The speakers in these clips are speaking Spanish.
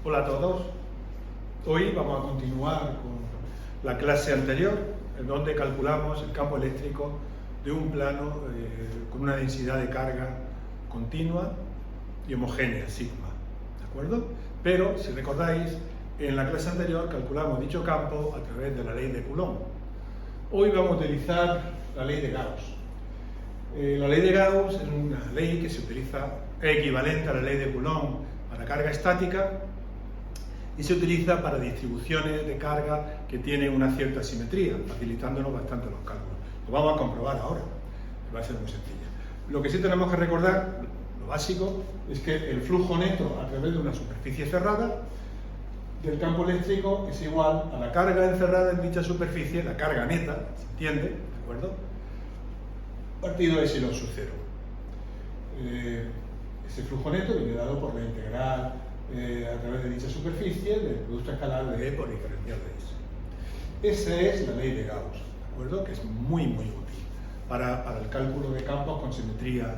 Hola a todos. Hoy vamos a continuar con la clase anterior, en donde calculamos el campo eléctrico de un plano con una densidad de carga continua y homogénea, sigma. ¿De acuerdo? Pero, si recordáis, en la clase anterior calculamos dicho campo a través de la ley de Coulomb. Hoy vamos a utilizar la ley de Gauss. La ley de Gauss es una ley que se utiliza, es equivalente a la ley de Coulomb para carga estática y se utiliza para distribuciones de carga que tienen una cierta simetría, facilitándonos bastante los cálculos. Lo vamos a comprobar ahora, va a ser muy sencilla. Lo que sí tenemos que recordar, lo básico, es que el flujo neto a través de una superficie cerrada del campo eléctrico es igual a la carga encerrada en dicha superficie, la carga neta, ¿se entiende? ¿De acuerdo? Partido de epsilon sub 0. Ese flujo neto viene dado por la integral a través de dicha superficie del producto escalar de E por diferencial de S. Esa es la ley de Gauss, ¿de acuerdo? Que es muy útil para el cálculo de campos con simetría,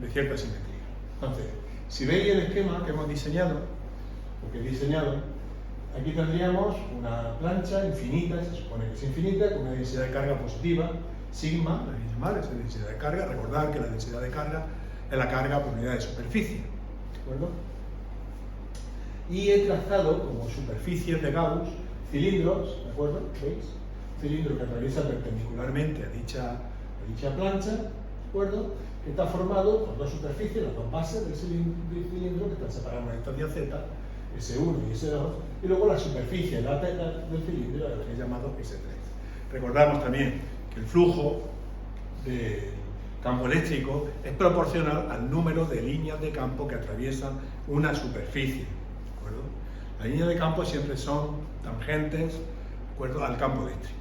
de cierta simetría. Entonces, si veis el esquema que hemos diseñado, o que he diseñado, aquí tendríamos una plancha infinita, se supone que es infinita, con una densidad de carga positiva, sigma, la voy a llamar, esa densidad de carga. Recordad que la densidad de carga es la carga por unidad de superficie, ¿de acuerdo? Y he trazado como superficies de Gauss cilindros, ¿de acuerdo? ¿Veis? Cilindro que atraviesa perpendicularmente a dicha plancha, ¿de acuerdo? Que está formado por dos superficies, las dos bases del cilindro, que están separadas en una distancia z, S1 y S2, y luego la superficie lateral del cilindro, la que he llamado S3. Recordamos también que el flujo del campo eléctrico es proporcional al número de líneas de campo que atraviesan una superficie. ¿De acuerdo? Las líneas de campo siempre son tangentes, ¿de acuerdo?, al campo eléctrico.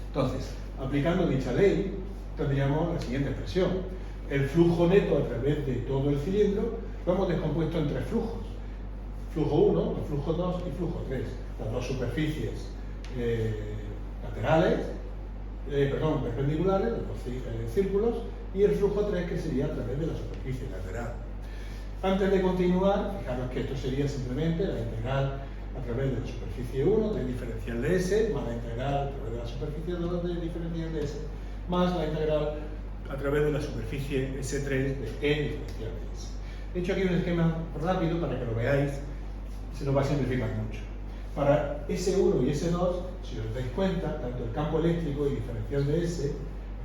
Entonces, aplicando dicha ley, tendríamos la siguiente expresión. El flujo neto a través de todo el cilindro lo hemos descompuesto en tres flujos. Flujo 1, flujo 2 y flujo 3. Las dos superficies perpendiculares, los dos círculos, y el flujo 3, que sería a través de la superficie lateral. Antes de continuar, fijaros que esto sería simplemente la integral a través de la superficie 1 del diferencial de S, más la integral a través de la superficie 2 del diferencial de S, más la integral a través de la superficie S3 de E diferencial de S. He hecho aquí un esquema rápido para que lo veáis, se nos va a simplificar mucho. Para S1 y S2, si os dais cuenta, tanto el campo eléctrico y diferencial de S,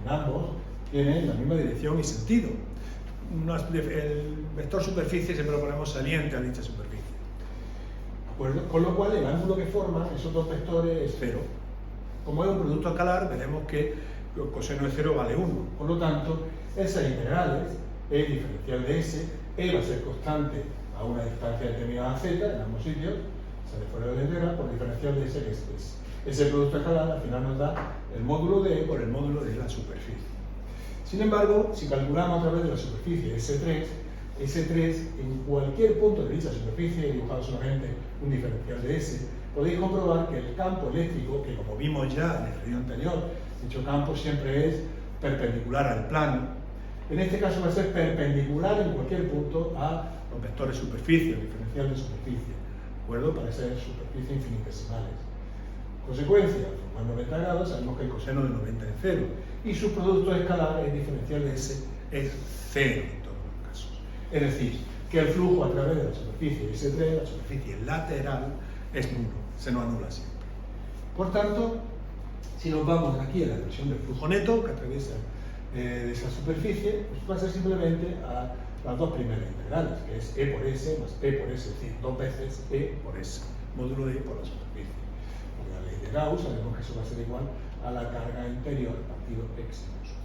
en ambos, tienen la misma dirección y sentido. El vector superficie siempre lo ponemos saliente a dicha superficie. ¿De acuerdo? Con lo cual, el ángulo que forman esos dos vectores es 0. Como es un producto escalar, veremos que el coseno de 0 vale 1. Por lo tanto, esas integrales, E diferencial de S, E va a ser constante a una distancia determinada z en ambos sitios, sale fuera de la integral, por diferencial de S, que es ese producto escalar, al final nos da el módulo de E por el módulo de la superficie. Sin embargo, si calculamos a través de la superficie S3, en cualquier punto de dicha superficie, he dibujado solamente un diferencial de S, podéis comprobar que el campo eléctrico, que como vimos ya en el vídeo anterior, dicho campo siempre es perpendicular al plano, en este caso va a ser perpendicular en cualquier punto a los vectores superficie, diferencial de superficie, ¿de acuerdo? Para ser superficies infinitesimales. Consecuencia, formar 90 grados, sabemos que el coseno de 90 es 0, y su producto escalar, el diferencial de S, es 0 en todos los casos. Es decir, que el flujo a través de la superficie S3, la superficie lateral, es nulo, se nos anula siempre. Por tanto, si nos vamos aquí a la expresión del flujo neto que atraviesa de esa superficie, pues pasa simplemente a las dos primeras integrales, que es E por S más P por S, es decir, dos veces E por S, módulo de E por la superficie. Por la ley de Gauss sabemos que eso va a ser igual a la carga interior partido epsilon sub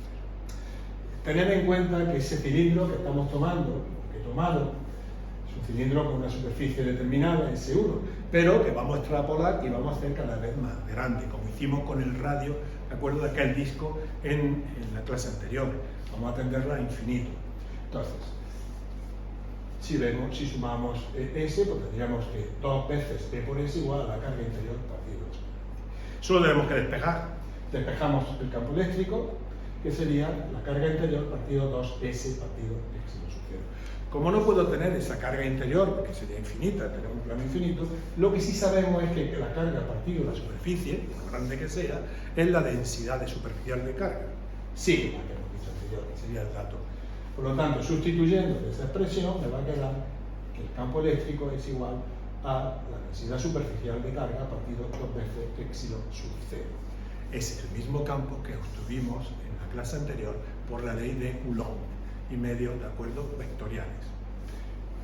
0. Tened en cuenta que ese cilindro que estamos tomando, que he tomado, es un cilindro con una superficie determinada, S1, pero que vamos a extrapolar y vamos a hacer cada vez más grande, como hicimos con el radio, de acuerdo, de aquel disco en la clase anterior. Vamos a tenderla a infinito. Entonces, si sumamos S, pues tendríamos que 2 veces E por S igual a la carga interior partido. Solo tenemos que despejar. Despejamos el campo eléctrico, que sería la carga interior partido 2S partido epsilon sub 0. Como no puedo tener esa carga interior, porque sería infinita, tenemos un plano infinito, lo que sí sabemos es que la carga partido la superficie, por grande que sea, es la densidad superficial de carga. Sigma, que hemos dicho anterior, que sería el dato. Por lo tanto, sustituyendo esa expresión, me va a quedar que el campo eléctrico es igual a la densidad superficial de carga partido 2 veces epsilon sub 0. Es el mismo campo que obtuvimos en la clase anterior por la ley de Coulomb y medios de acuerdo vectoriales.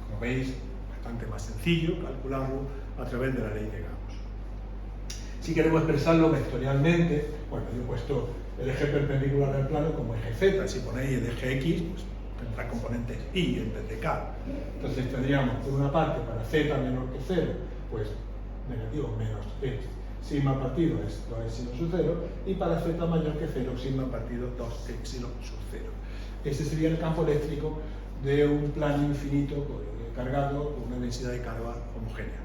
Como veis, bastante más sencillo calcularlo a través de la ley de Gauss. Si queremos expresarlo vectorialmente, bueno, yo he puesto el eje perpendicular al plano como eje Z. Si ponéis el eje X, pues tendrá componentes Y en vez de K. Entonces tendríamos, por una parte, para Z menor que 0, pues negativo menos X. Sigma partido es 2 epsilon sub 0, y para Z mayor que 0, sigma partido 2 epsilon sub 0. Ese sería el campo eléctrico de un plano infinito cargado con una densidad de carga homogénea.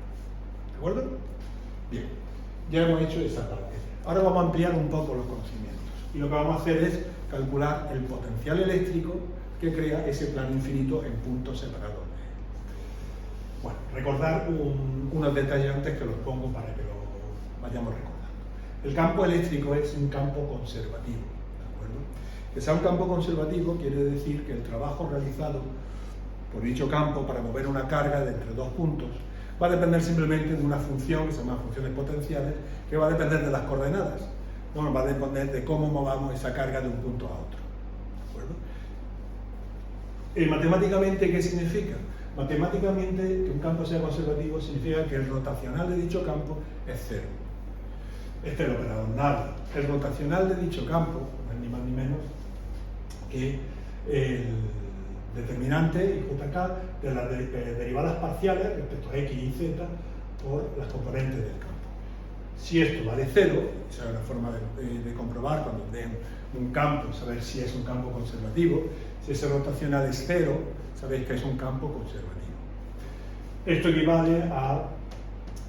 ¿De acuerdo? Bien, ya hemos hecho esa parte. Ahora vamos a ampliar un poco los conocimientos. Y lo que vamos a hacer es calcular el potencial eléctrico que crea ese plano infinito en puntos separados. Bueno, recordar unos detalles antes que los pongo para que lo vayamos recordando. El campo eléctrico es un campo conservativo, ¿de acuerdo? Que sea un campo conservativo quiere decir que el trabajo realizado por dicho campo para mover una carga de entre dos puntos va a depender simplemente de una función que se llama funciones potenciales, que va a depender de las coordenadas. No, va a depender de cómo movamos esa carga de un punto a otro. ¿De acuerdo? Matemáticamente, ¿qué significa? Matemáticamente, que un campo sea conservativo significa que el rotacional de dicho campo es cero. Este es el operador nada. El rotacional de dicho campo no es ni más ni menos que el determinante IJK de las derivadas parciales respecto a X y Z por las componentes del campo. Si esto vale cero, esa es una forma de comprobar cuando den un campo, saber si es un campo conservativo. Si ese rotacional es cero, sabéis que es un campo conservativo. Esto equivale a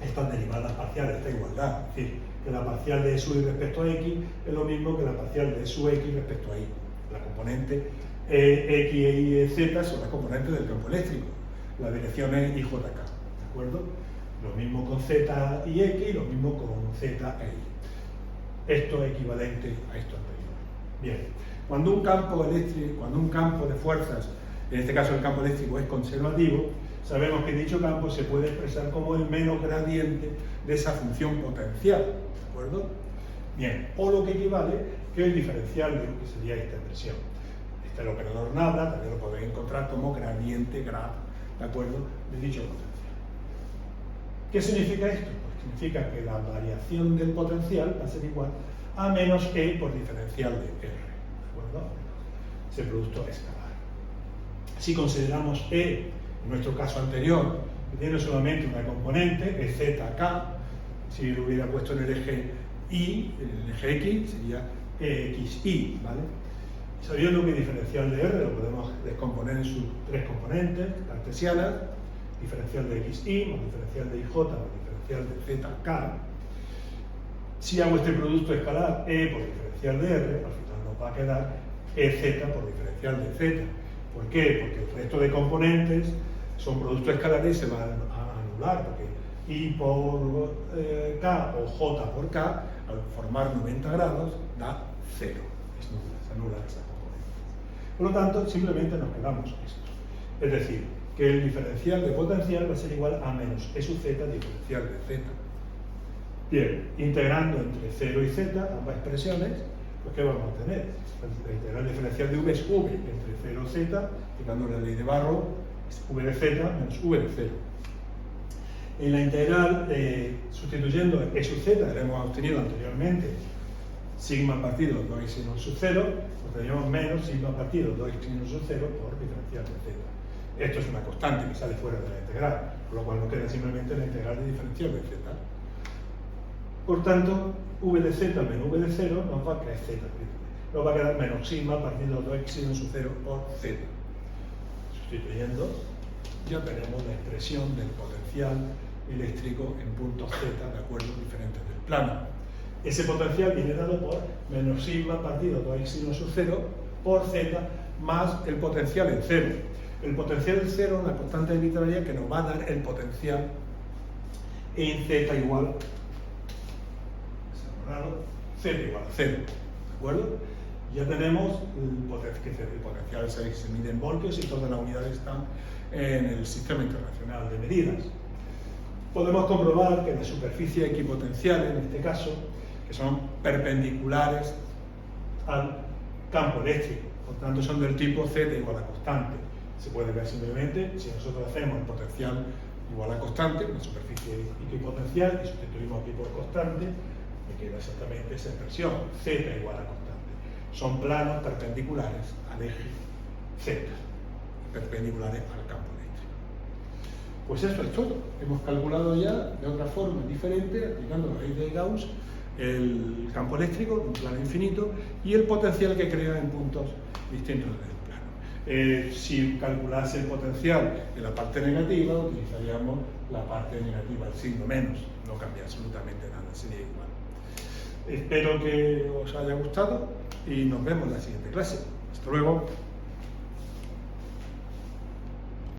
estas derivadas parciales, esta igualdad, es decir, que la parcial de su y respecto a X es lo mismo que la parcial de su X respecto a Y. La componente X, Y y Z son las componentes del campo eléctrico, las direcciones IJK, ¿de acuerdo? Lo mismo con Z y X, lo mismo con Z e Y. Esto es equivalente a esto anterior. Bien, cuando un campo eléctrico, cuando un campo de fuerzas, en este caso el campo eléctrico, es conservativo, sabemos que dicho campo se puede expresar como el menos gradiente de esa función potencial, ¿de acuerdo? Bien, o lo que equivale que el diferencial de lo que sería esta expresión. Este es el operador nada, también lo podéis encontrar como gradiente grad, ¿de acuerdo?, de dicho potencial. ¿Qué significa esto? Pues significa que la variación del potencial va a ser igual a menos E por diferencial de R, ¿de acuerdo? Ese producto escalar. Si consideramos E, en nuestro caso anterior, que tiene solamente una componente, es ZK, si lo hubiera puesto en el eje Y, en el eje X, sería EXY, ¿vale? Sabiendo que el diferencial de R lo podemos descomponer en sus tres componentes cartesianas, diferencial de XY más diferencial de IJ más diferencial de ZK. Si hago este producto escalar E por diferencial de R, al final nos va a quedar EZ por diferencial de Z. ¿Por qué? Porque el resto de componentes son productos escalares y se van a anular, porque I por K o J por K, al formar 90 grados, da 0. Es nula, se anula esa componente. Por lo tanto, simplemente nos quedamos esto. Es decir, que el diferencial de potencial va a ser igual a menos E sub Z diferencial de Z. Bien, integrando entre 0 y Z, ambas expresiones, pues ¿qué vamos a tener? La integral diferencial de V es V entre 0 y Z, aplicando la ley de Barrow, es V de Z menos V de 0. En la integral, sustituyendo E sub Z, que hemos obtenido anteriormente, sigma partido 2 epsilon sub 0, pues tendríamos menos sigma partido 2 epsilon sub 0 por diferencial de Z. Esto es una constante que sale fuera de la integral, por lo cual nos queda simplemente la integral de diferencial de Z. Por tanto, V de Z menos V de 0 nos va a quedar Z. Nos va a quedar menos sigma partido 2 epsilon sub 0 por Z. Sustituyendo, ya tenemos la expresión del potencial eléctrico en puntos Z de acuerdos diferentes del plano. Ese potencial viene dado por menos sigma partido 2x sino sub 0 por z más el potencial en cero. El potencial en cero, la constante de arbitrariedad que nos va a dar el potencial en z igual z igual a 0, ¿de acuerdo? Ya tenemos el potencial se mide en voltios y todas las unidades están en el Sistema Internacional de Medidas. Podemos comprobar que la superficie equipotencial, en este caso, que son perpendiculares al campo eléctrico, por tanto son del tipo z igual a constante. Se puede ver simplemente, si nosotros hacemos el potencial igual a constante, una superficie equipotencial, y sustituimos aquí por constante, me queda exactamente esa expresión, z igual a constante. Son planos perpendiculares al eje z, perpendiculares al campo eléctrico. Pues eso es todo. Hemos calculado ya de otra forma diferente, aplicando la ley de Gauss, el campo eléctrico, un plano infinito, y el potencial que crea en puntos distintos del plano. Si calculase el potencial en la parte negativa, utilizaríamos la parte negativa, el signo menos, no cambia absolutamente nada, sería igual. Espero que os haya gustado y nos vemos en la siguiente clase. Hasta luego.